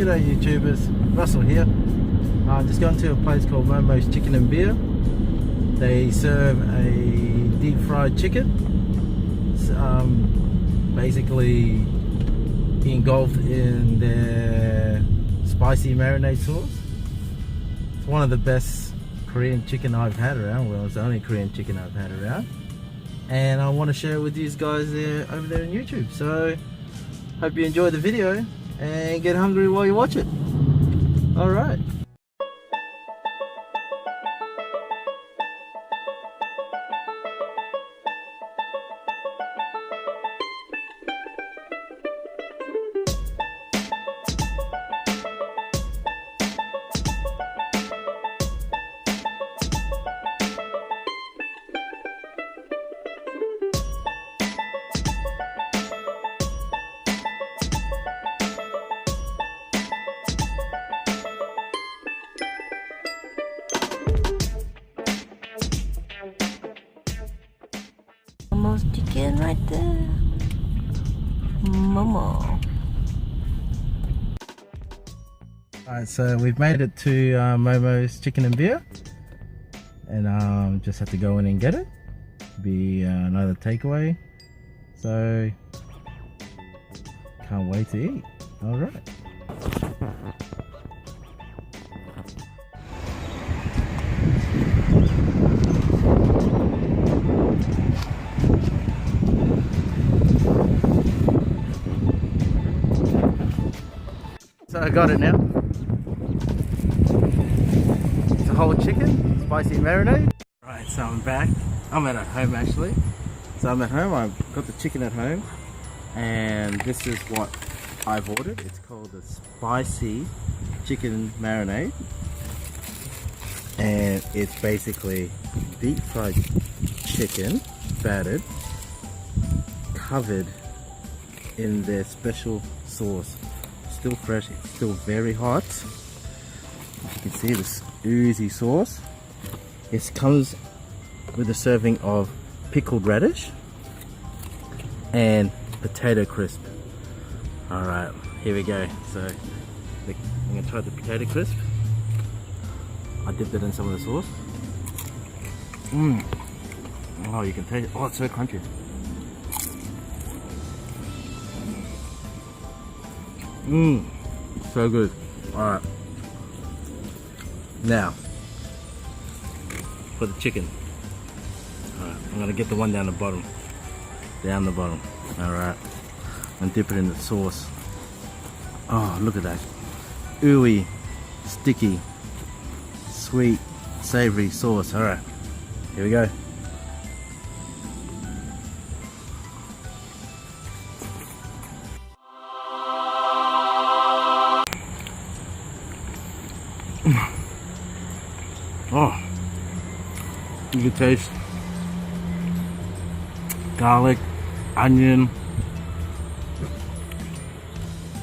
G'day YouTubers, Russell here. I'm just going to a place called MoMo Chicken and Beer. They serve a deep fried chicken. It's basically engulfed in their spicy marinade sauce. It's one of the best Korean chicken I've had around. Well, it's the only Korean chicken I've had around. And I want to share it with you guys over there on YouTube. So, hope you enjoy the video and get hungry while you watch it. Alright. MoMo's chicken right there. MoMo. Alright, so we've made it to MoMo's Chicken and Beer, and just have to go in and get it. Be another takeaway. So can't wait to eat. Alright. So I got it now. It's a whole chicken, spicy marinade. Right, so I'm back. I'm at home actually. So I'm at home, I've got the chicken at home. And this is what I've ordered. It's called the spicy chicken marinade. And it's basically deep fried chicken, battered, covered in their special sauce. Still fresh, it's still very hot. You can see this oozy sauce. It comes with a serving of pickled radish and potato crisp. Alright, here we go. So I'm gonna try the potato crisp. I dipped it in some of the sauce. Oh, you can taste it. Oh, it's so crunchy. So good. Alright. Now, for the chicken. Alright, I'm gonna get the one down the bottom. Down the bottom. Alright. And dip it in the sauce. Oh, look at that. Ooey, sticky, sweet, savory sauce. Alright. Here we go. Oh, you can taste garlic, onion.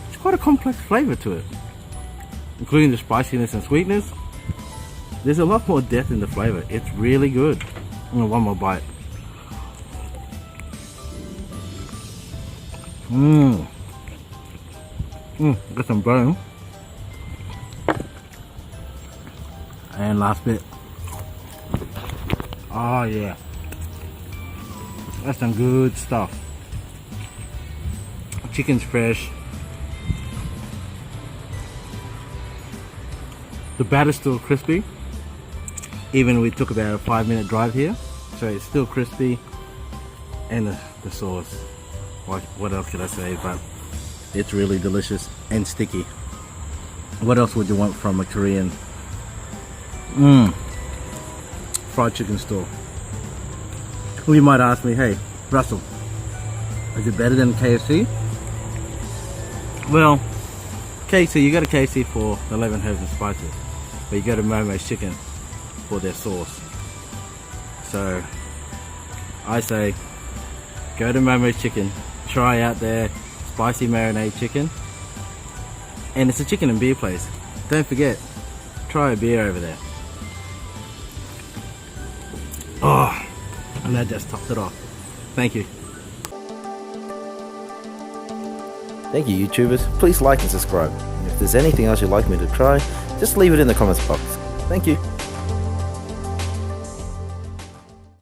It's quite a complex flavor to it, including the spiciness and sweetness. There's a lot more depth in the flavor. It's really good. One more bite. Got some bone. And last bit. Oh yeah, that's some good stuff. Chicken's fresh. The batter's still crispy, even we took about a 5-minute drive here, so it's still crispy. And the sauce, what else could I say, but it's really delicious and sticky. What else would you want from a Korean fried chicken store? Well, you might ask me, hey Russell, is it better than KFC? Well, KFC, you go to KFC for 11 herbs and spices, but you go to MoMo's Chicken for their sauce. So I say go to MoMo's Chicken, try out their spicy marinade chicken, and it's a chicken and beer place. Don't forget, try a beer over there. Oh, and that just topped it off. Thank you. Thank you, YouTubers. Please like and subscribe. And if there's anything else you'd like me to try, just leave it in the comments box. Thank you.